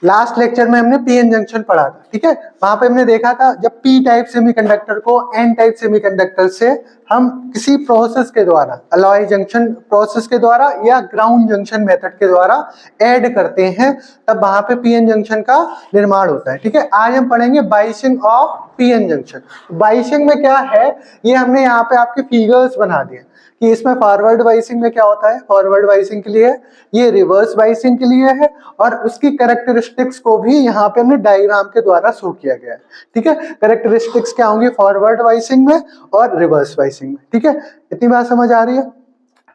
Last lecture में हमने PN junction पढ़ा था, ठीक है। वहां पे हमने देखा था जब पी टाइप सेमीकंडक्टर को एन टाइप सेमीकंडक्टर से हम किसी प्रोसेस के द्वारा, अलॉय जंक्शन प्रोसेस के द्वारा या ग्राउंड जंक्शन मेथड के द्वारा ऐड करते हैं, तब वहां पे पीएन जंक्शन का निर्माण होता है, ठीक है। आज हम पढ़ेंगे biasing of PN junction. Biasing में क्या है, ये हमने यहाँ पे आपके फिगर्स बना दिए कि इसमें फॉरवर्ड बाइसिंग में क्या होता है, फॉरवर्ड बाइसिंग के लिए, ये रिवर्स बाइसिंग के लिए है, और उसकी कैरेक्टरिस्टिक्स को भी यहाँ पे हमने डायग्राम के द्वारा शो किया गया है, ठीक है। कैरेक्टरिस्टिक्स क्या होंगी फॉरवर्ड बाइसिंग में और रिवर्स बाइसिंग में, ठीक है। इतनी बात समझ आ रही है।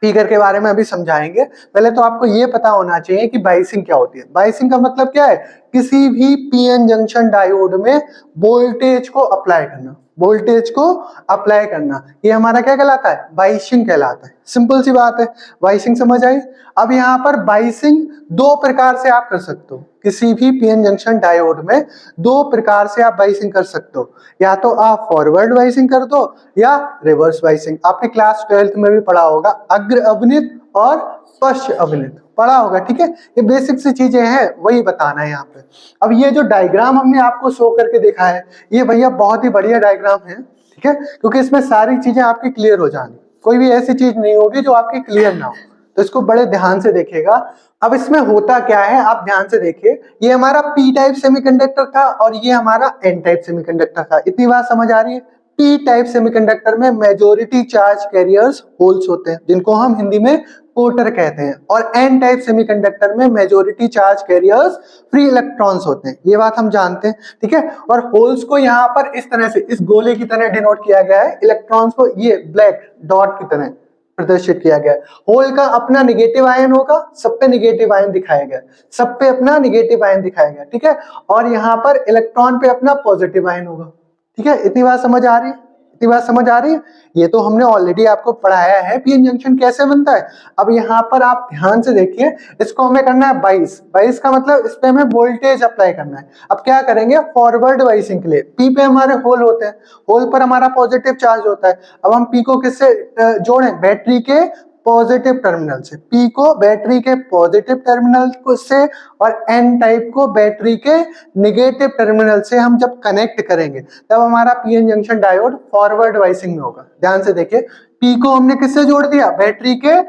फिगर के बारे में अभी समझाएंगे। पहले तो आपको ये पता होना चाहिए कि बाइसिंग क्या होती है। बाइसिंग का मतलब क्या है, किसी भी पीएन जंक्शन डायोड में वोल्टेज को अप्लाई करना, वोल्टेज को अप्लाई करना, ये हमारा क्या कहलाता है, बाइसिंग कहलाता है। सिंपल सी बात है, बाइसिंग समझ आई। अब यहाँ पर बाइसिंग दो प्रकार से आप कर सकते हो, किसी भी पीएन जंक्शन डायोड में दो प्रकार से आप बाइसिंग कर सकते हो, या तो आप फॉरवर्ड बाइसिंग कर दो या रिवर्स बाइसिंग। आपने क्लास 12th में भी पढ़ा होगा, अग्र अवनित और पश्च अवनित पढ़ा होगा, ठीक है। ये बेसिक सी चीजें हैं, वही बताना है यहाँ पे। अब ये जो डायग्राम हमने आपको शो करके देखा है, ये भैया बहुत ही बढ़िया डायग्राम है, ठीक है, क्योंकि इसमें सारी चीजें आपकी क्लियर हो जानी, कोई भी ऐसी चीज नहीं होगी जो आपकी क्लियर ना हो, तो इसको बड़े ध्यान से देखिएगा। अब इसमें होता क्या है, आप ध्यान से देखिए। ये हमारा पी टाइप सेमीकंडक्टर था और ये हमारा एन टाइप सेमीकंडक्टर था। इतनी बात समझ आ रही है। पी टाइप सेमीकंडक्टर में मेजॉरिटी चार्ज कैरियर्स होल्स होते हैं, जिनको हम हिंदी में कोटर कहते हैं, और एन टाइप सेमीकंडक्टर में majority charge carriers free electrons होते हैं। ये बात हम जानते हैं, ठीक है। और होल्स को यहाँ पर इस तरह से, इस गोले की तरह डिनोट किया गया है, इलेक्ट्रॉन्स को ये ब्लैक डॉट की तरह प्रदर्शित किया गया है। होल का अपना निगेटिव आयन होगा, सब पे निगेटिव आयन दिखाया गया, सब पे अपना निगेटिव आयन दिखाया गया, ठीक है। और यहाँ पर इलेक्ट्रॉन पे अपना पॉजिटिव आयन होगा, ठीक है। इतनी बात समझ आ रही है, इतनी बात समझ आ रही है। ये तो हमने ऑलरेडी आपको पढ़ाया है पीएन जंक्शन कैसे बनता है। अब यहाँ पर आप ध्यान से देखिए, इसको हमें करना है बाइस। बाइस का मतलब इस पे हमें वोल्टेज अप्लाई करना है। अब क्या करेंगे, फॉरवर्ड बाइसिंग के लिए पी पे हमारे होल होते हैं, होल पर हमारा पॉजिटिव चार्ज होता है। अब हम पी को किससे जोड़ें, बैटरी के पॉजिटिव टर्मिनल से, पी को बैटरी के पॉजिटिव टर्मिनल से और एन टाइप को बैटरी के निगेटिव टर्मिनल से हम जब कनेक्ट करेंगे, तब हमारा PN junction diode forward biasing में होगा। ध्यान से देखिए, पी को हमने किससे जोड़ दिया, बैटरी के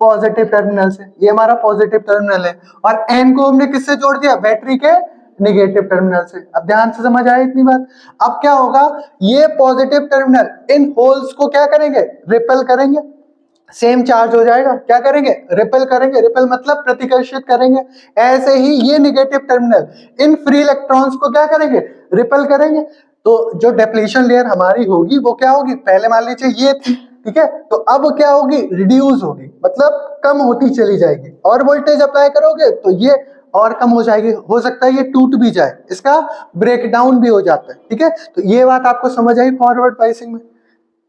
पॉजिटिव टर्मिनल से, ये हमारा पॉजिटिव टर्मिनल है, और एन को हमने किससे जोड़ दिया, बैटरी के निगेटिव टर्मिनल से। अब ध्यान से समझ आए इतनी बात। अब क्या होगा, ये पॉजिटिव टर्मिनल इन होल्स को क्या करेंगे, रिपेल करेंगे, सेम चार्ज हो जाएगा, क्या करेंगे, रिपेल करेंगे, रिपेल मतलब प्रतिकर्षित करेंगे। ऐसे ही ये negative terminal in free electrons को क्या करेंगे, रिपेल करेंगे। तो जो डिप्लीशन लेयर हमारी होगी वो क्या होगी, पहले मान लीजिए ये थी, ठीक है, तो अब क्या होगी, रिड्यूस होगी, मतलब कम होती चली जाएगी। और वोल्टेज अप्लाई करोगे तो ये और कम हो जाएगी, हो सकता है ये टूट भी जाए, इसका ब्रेकडाउन भी हो जाता है, ठीक है। तो ये बात आपको समझ आई फॉरवर्ड बाइसिंग में,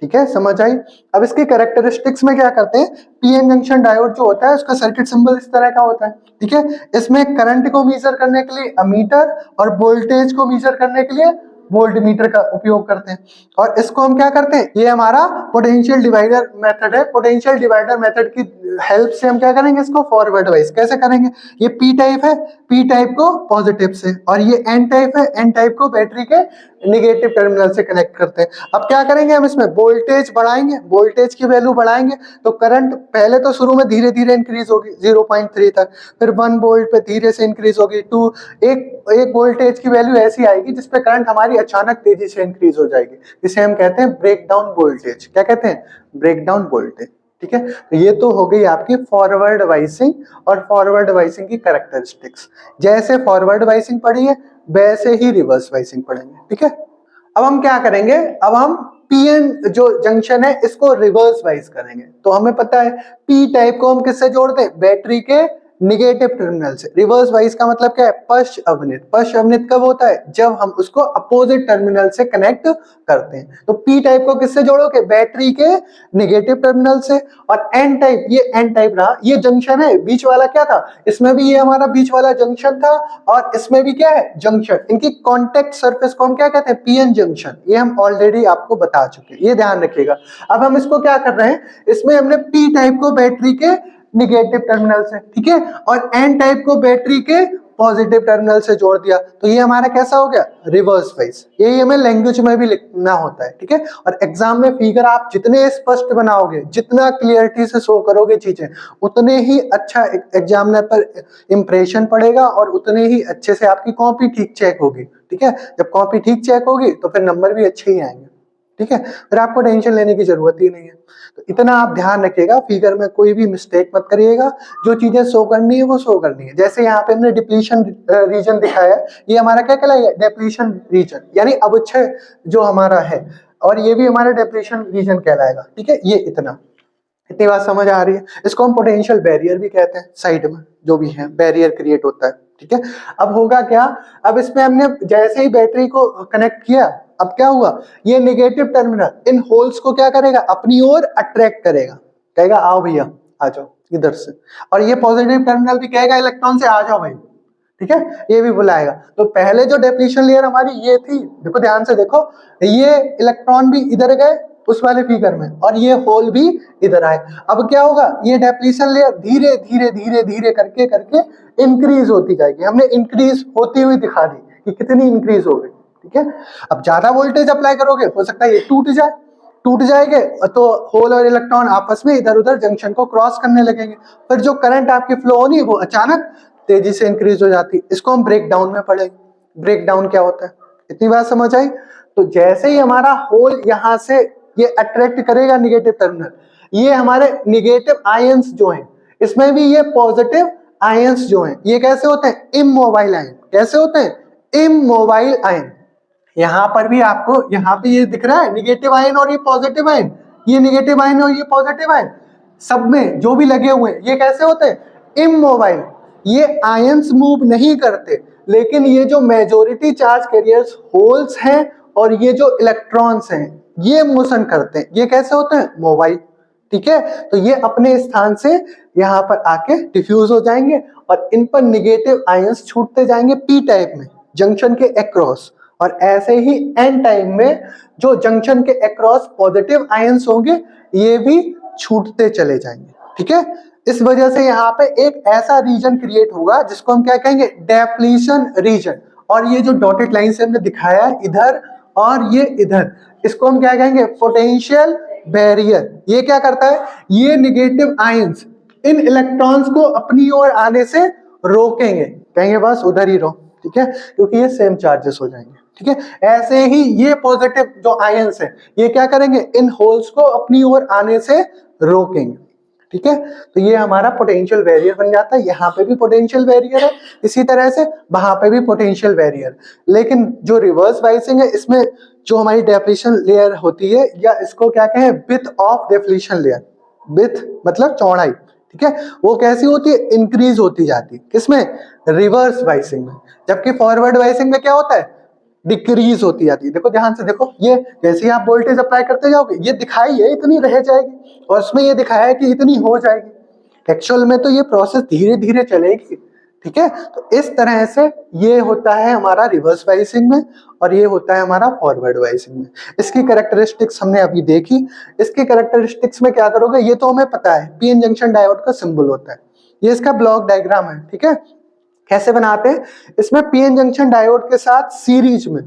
ठीक है, समझ आई। अब इसकी कैरेक्टरिस्टिक्स में क्या करते हैं, पीएन जंक्शन डायोड जो होता है उसका सर्किट सिंबल इस तरह का होता है, ठीक है। इसमें करंट को मेजर करने के लिए अमीटर और वोल्टेज को मेजर करने के लिए वोल्टमीटर का उपयोग करते हैं। और इसको हम क्या करते हैं, ये हमारा पोटेंशियल डिवाइडर मेथड है। पोटेंशियल डिवाइडर मेथड की हेल्प से हम क्या करेंगे, इसको फॉरवर्ड वाइज कैसे करेंगे। ये पी टाइप है, पी टाइप को पॉजिटिव से, और ये एन टाइप है, एन टाइप को बैटरी के निगेटिव टर्मिनल से कनेक्ट करते हैं। अब क्या करेंगे, हम इसमें वोल्टेज बढ़ाएंगे, वोल्टेज की वैल्यू बढ़ाएंगे तो करंट पहले तो शुरू में धीरे धीरे इंक्रीज होगी 0.3 तक, फिर 1 वोल्ट पे धीरे से इंक्रीज होगी 2, एक वोल्टेज की वैल्यू ऐसी आएगी जिसपे करंट हमारी अचानक तेजी से इंक्रीज हो जाएगी। इसे हम कहते हैं ब्रेक डाउन वोल्टेज। क्या कहते हैं, ब्रेक डाउन वोल्टेज, ठीक है। तो ये तो हो गई आपकी फॉरवर्ड बाइसिंग और फॉरवर्ड बाइसिंग की कैरेक्टरिस्टिक्स। जैसे फॉरवर्ड बाइसिंग पढ़ी है वैसे ही रिवर्स बाइसिंग पढ़ेंगे, ठीक है। अब हम क्या करेंगे, अब हम पीएन जो जंक्शन है इसको रिवर्स वाइज करेंगे। तो हमें पता है पी टाइप को हम किससे जोड़ते हैं, बैटरी के निगेटिव टर्मिनल से। रिवर्स वाइज का मतलब क्या है, पश्च अवनित। पश्च अवनित कब होता है, जब हम उसको अपोजिट टर्मिनल से कनेक्ट करते हैं। तो पी टाइप को किससे जोड़ोगे, बैटरी के निगेटिव टर्मिनल से। और एन टाइप, ये एन टाइप रहा, ये जंक्शन है, बीच वाला क्या था, इसमें भी ये हमारा बीच वाला जंक्शन था और इसमें भी क्या है, जंक्शन। इनकी कॉन्टेक्ट सरफेस को हम क्या कहते हैं, पीएन जंक्शन। ये हम ऑलरेडी आपको बता चुके हैं, ये ध्यान रखिएगा। अब हम इसको क्या कर रहे हैं, इसमें हमने पी टाइप को बैटरी के निगेटिव टर्मिनल से, ठीक है, और एन टाइप को बैटरी के पॉजिटिव टर्मिनल से जोड़ दिया, तो ये हमारा कैसा हो गया, रिवर्स वाइज। यही हमें लैंग्वेज में भी लिखना होता है, ठीक है। और एग्जाम में फिगर आप जितने स्पष्ट बनाओगे, जितना क्लियरिटी से शो करोगे चीजें, उतने ही अच्छा एग्जामिनर पर इंप्रेशन पड़ेगा और उतने ही अच्छे से आपकी कॉपी ठीक चेक होगी, ठीक है। जब कॉपी ठीक चेक होगी तो फिर नंबर भी अच्छे ही आएंगे, ठीक है। फिर आपको टेंशन लेने की जरूरत ही नहीं है। तो इतना आप ध्यान रखिएगा, फिगर में कोई भी मिस्टेक मत करिएगा, जो चीजें शो करनी है वो शो करनी है। जैसे यहाँ पे हमने डिप्लीशन रीजन दिखाया है, ये हमारा क्या कहलाएगा, डिप्लीशन रीजन, यानी अवक्षय जो हमारा है, और ये भी हमारा डिप्लीशन रीजन कहलाएगा, ठीक है। ये इतनी बात समझ आ रही है। इसको हम पोटेंशियल बैरियर भी कहते हैं, साइड में जो भी है बैरियर क्रिएट होता है, ठीक है। अब होगा क्या, अब इसमें हमने जैसे ही बैटरी को कनेक्ट किया, अब क्या हुआ, ये नेगेटिव टर्मिनल इन होल्स को क्या करेगा, अपनी ओर अट्रैक्ट करेगा, कहेगा आओ भैया आ जाओ इधर से, और ये पॉजिटिव टर्मिनल भी कहेगा इलेक्ट्रॉन से आ जाओ भाई, ठीक है, ये भी बुलाएगा। तो पहले जो डिप्लीशन लेयर हमारी ये थी, देखो ध्यान से देखो, ये इलेक्ट्रॉन भी इधर गए उस वाले फिगर में, और ये होल भी इधर आए। अब क्या होगा, ये डिप्लीशन लेयर धीरे धीरे धीरे धीरे करके करके इंक्रीज होती जाएगी। हमने इंक्रीज होती हुई दिखा दी कि कितनी इंक्रीज हो गई, ठीक है। अब ज्यादा वोल्टेज अप्लाई करोगे, हो सकता है ये टूट जाएंगे, तो होल और इलेक्ट्रॉन आपस में इधर उधर जंक्शन को क्रॉस करने लगेंगे। फिर जो करंट आपकी फ्लो होनी वो अचानक तेजी से इंक्रीज हो जाती है। इसको हम ब्रेक डाउन में पढ़ेंगे। ब्रेक डाउन क्या होता है, इतनी बात समझ आई। तो जैसे ही हमारा होल यहां से ये अट्रैक्ट करेगा निगेटिव टर्मिनल, ये हमारे निगेटिव आयंस जो हैं, इसमें भी ये पॉजिटिव आयंस जो हैं, ये कैसे होते हैं, इमोबाइल आयन। कैसे होते हैं, इमोबाइल आयन। यहां पर भी आपको यहाँ पे ये दिख रहा है निगेटिव आयन और ये पॉजिटिव आयन, ये निगेटिव आयन और ये पॉजिटिव आयन, सब में जो भी लगे हुए हैं ये कैसे होते हैं, इमोबाइल। ये आयंस मूव नहीं करते, लेकिन ये जो मेजॉरिटी चार्ज कैरियर्स होल्स हैं और ये जो इलेक्ट्रॉन्स हैं ये मोशन करते हैं। ये कैसे होते हैं, मोबाइल, ठीक है। तो ये अपने स्थान से यहाँ पर आके डिफ्यूज हो जाएंगे और इन पर निगेटिव आयंस छूटते जाएंगे पी टाइप में जंक्शन के अक्रॉस, और ऐसे ही एन टाइम में जो जंक्शन के अक्रॉस पॉजिटिव आयंस होंगे ये भी छूटते चले जाएंगे, ठीक है। इस वजह से यहाँ पे एक ऐसा रीजन क्रिएट होगा जिसको हम क्या कहेंगे, डेप्लीशन रीजन। और ये जो डॉटेड लाइन से हमने दिखाया है इधर और ये इधर, इसको हम क्या कहेंगे, पोटेंशियल बैरियर। ये क्या करता है, ये निगेटिव आयंस इन इलेक्ट्रॉन्स को अपनी ओर आने से रोकेंगे, कहेंगे बस उधर ही रहो, ठीक है, क्योंकि ये सेम चार्जेस हो जाएंगे, ठीक है। ऐसे ही ये पॉजिटिव जो आयंस है ये क्या करेंगे, इन होल्स को अपनी ओर आने से रोकेंगे, ठीक है। तो ये हमारा पोटेंशियल बैरियर बन जाता है। यहाँ पे भी पोटेंशियल बैरियर है, इसी तरह से वहां पे भी पोटेंशियल बैरियर। लेकिन जो रिवर्स बाइसिंग है, इसमें जो हमारी डेप्लीशन लेयर होती है, या इसको क्या कहें, width of depletion layer. Width मतलब चौड़ाई, ठीक है, वो कैसी होती है, इंक्रीज होती जाती है। किसमें, रिवर्स बाइसिंग में। जबकि फॉरवर्ड बाइसिंग में क्या होता है, डिक्रीज होती जाती है। देखो ध्यान से देखो, ये जैसे ही आप वोल्टेज अप्लाई करते जाओगे ये दिखाई है इतनी रह जाएगी, और उसमें ये दिखाया है कि इतनी हो जाएगी। एक्चुअल में तो ये प्रोसेस धीरे धीरे चलेगी, ठीक है। तो इस तरह से ये होता है हमारा रिवर्स बाइसिंग में, और ये होता है हमारा फॉरवर्ड बाइसिंग में। इसकी कैरेक्टरिस्टिक्स हमने अभी देखी। इसकी कैरेक्टरिस्टिक्स में क्या करोगे, ये तो हमें पता है, पीएन जंक्शन डायोड का सिंबल होता है, ये इसका ब्लॉक डायग्राम है, ठीक है। कैसे बनाते हैं, इसमें पीएन जंक्शन डायोड के साथ सीरीज में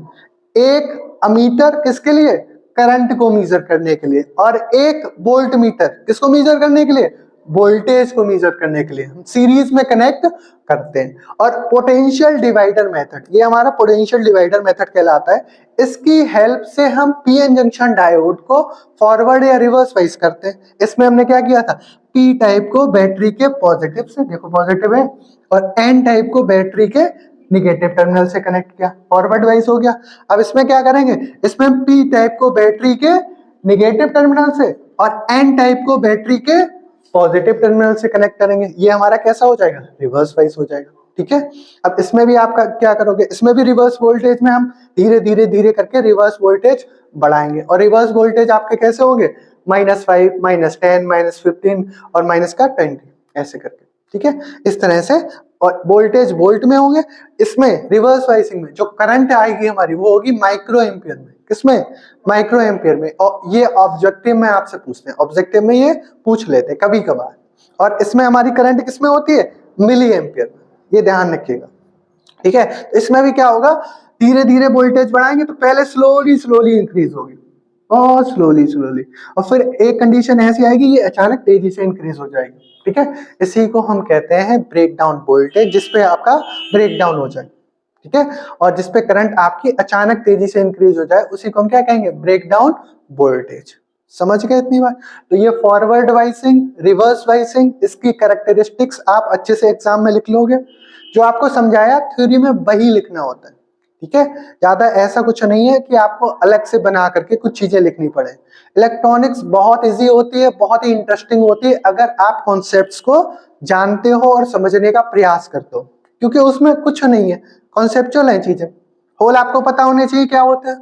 एक अमीटर किसके लिए, करंट को मेजर करने के लिए, और एक वोल्ट मीटर किसको मेजर करने के लिए, वोल्टेज को मेजर करने के लिए हम सीरीज में कनेक्ट करते हैं। और पोटेंशियल डिवाइडर मेथड, ये हमारा पोटेंशियल डिवाइडर मेथड कहलाता है। इसकी हेल्प से हम पीएन जंक्शन डायोड को फॉरवर्ड या रिवर्स वाइज करते हैं। इसमें हमने क्या किया था, पी टाइप को बैटरी के पॉजिटिव से, देखो पॉजिटिव है, और एन टाइप को बैटरी के निगेटिव टर्मिनल से कनेक्ट किया, फॉरवर्ड वाइज हो गया। अब इसमें क्या करेंगे, इसमें पी टाइप को बैटरी के निगेटिव टर्मिनल से और एन टाइप को बैटरी के पॉजिटिव टर्मिनल से कनेक्ट करेंगे। ये हमारा कैसा हो जाएगा, रिवर्स वाइज हो जाएगा, ठीक है। अब इसमें भी आपका क्या करोगे, इसमें भी रिवर्स वोल्टेज में हम धीरे धीरे धीरे करके रिवर्स वोल्टेज बढ़ाएंगे, और रिवर्स वोल्टेज आपके कैसे होंगे, -5, -10, -15 और माइनस का 20 ऐसे करके, ठीक है, इस तरह से। और वोल्टेज वोल्ट में होंगे। इसमें रिवर्स वाइसिंग में जो करंट आएगी हमारी वो होगी माइक्रो एम्पियर में। किसमें, माइक्रो एम्पियर में। और ये ऑब्जेक्टिव में आपसे पूछते हैं, ऑब्जेक्टिव में ये पूछ लेते हैं कभी कभार। और इसमें हमारी करंट किसमें होती है, मिली एम्पियर में, ये ध्यान रखिएगा। ठीक है। तो इसमें भी क्या होगा, धीरे धीरे वोल्टेज बढ़ाएंगे तो पहले स्लोली इंक्रीज होगी, और स्लोली, और फिर एक कंडीशन ऐसी आएगी ये अचानक तेजी से इंक्रीज हो जाएगी, ठीक है। इसी को हम कहते हैं ब्रेक डाउन वोल्टेज, जिसपे आपका ब्रेक डाउन हो जाए, ठीक है, और जिसपे करंट आपकी अचानक तेजी से इंक्रीज हो जाए, उसी को हम क्या कहेंगे, ब्रेक डाउन वोल्टेज। समझ गए इतनी बात। तो ये फॉरवर्ड वाइसिंग, रिवर्स वाइसिंग, इसकी कैरेक्टरिस्टिक्स आप अच्छे से एग्जाम में लिख लोगे। जो आपको समझाया थ्योरी में वही लिखना होता है, ठीक है। ज्यादा ऐसा कुछ नहीं है कि आपको अलग से बना करके कुछ चीजें लिखनी पड़े। इलेक्ट्रॉनिक्स बहुत इजी होती है, बहुत ही इंटरेस्टिंग होती है अगर आप कॉन्सेप्ट्स को जानते हो और समझने का प्रयास करते हो, क्योंकि उसमें कुछ नहीं है, कॉन्सेप्चुअल है चीजें। होल आपको पता होने चाहिए क्या होते हैं,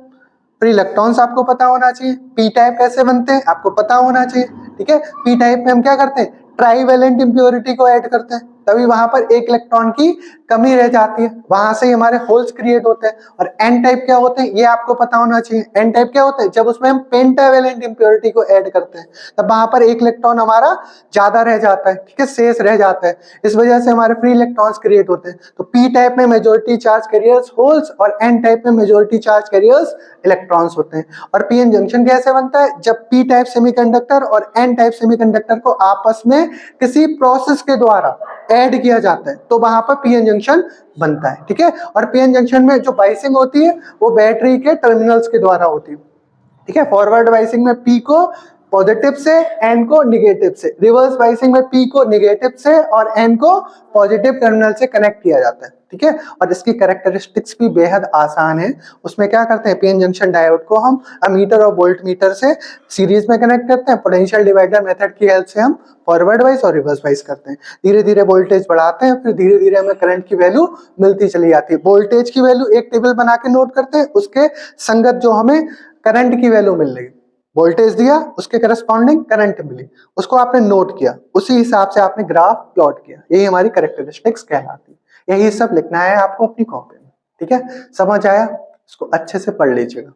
फ्री इलेक्ट्रॉन्स आपको पता होना चाहिए, पी टाइप कैसे बनते हैं आपको पता होना चाहिए, ठीक है। पी टाइप में हम क्या करते हैं, ट्राईवैलेंट इंप्योरिटी को ऐड करते हैं, तभी वहां पर एक इलेक्ट्रॉन की कमी रह जाती है, वहां से ही हमारे होल्स क्रिएट होते हैं। और एन टाइप क्या होते हैं ये आपको पता होना चाहिए। एन टाइप क्या होते हैं, जब उसमें हम पेंटावैलेंट इंप्योरिटी को ऐड करते हैं तब वहां पर एक इलेक्ट्रॉन हमारा ज्यादा रह जाता है, ठीक है, शेष रह जाता है, इस वजह से हमारे फ्री इलेक्ट्रॉन्स क्रिएट होते हैं। तो पी टाइप में मेजॉरिटी चार्ज कैरियर्स होल्स और एन टाइप में मेजॉरिटी चार्ज कैरियर्स इलेक्ट्रॉन्स होते हैं। और पीएन जंक्शन कैसे बनता है, जब पी टाइप सेमीकंडक्टर और एन टाइप सेमीकंडक्टर को आपस में किसी प्रोसेस के द्वारा ऐड किया जाता है तो वहां पर पीएन जंक्शन बनता है, ठीक है। और पीएन जंक्शन में जो बाइसिंग होती है वो बैटरी के टर्मिनल्स के द्वारा होती है, ठीक है। फॉरवर्ड बाइसिंग में पी को पॉजिटिव से, एन को निगेटिव से, रिवर्स बाइसिंग में पी को निगेटिव से और एन को पॉजिटिव टर्मिनल से कनेक्ट किया जाता है, ठीक है। और इसकी कैरेक्टरिस्टिक्स भी बेहद आसान है। उसमें क्या करते हैं, पीएन जंक्शन डायोड को हम अमीटर और वोल्ट मीटर से सीरीज में कनेक्ट करते हैं, पोटेंशियल डिवाइडर मेथड की हेल्प से हम फॉरवर्ड वाइज और रिवर्स वाइज करते हैं, धीरे धीरे वोल्टेज बढ़ाते हैं, फिर धीरे धीरे हमें करंट की वैल्यू मिलती चली जाती है। वोल्टेज की वैल्यू एक टेबल बना के नोट करते हैं, उसके संगत जो हमें करंट की वैल्यू मिल रही, वोल्टेज दिया उसके करस्पॉन्डिंग करंट मिली, उसको आपने नोट किया, उसी हिसाब से आपने ग्राफ प्लॉट किया, यही हमारी कैरेक्टरिस्टिक्स कहलाती है। यही सब लिखना है आपको अपनी कॉपी में, ठीक है। समझ आया, इसको अच्छे से पढ़ लीजिएगा।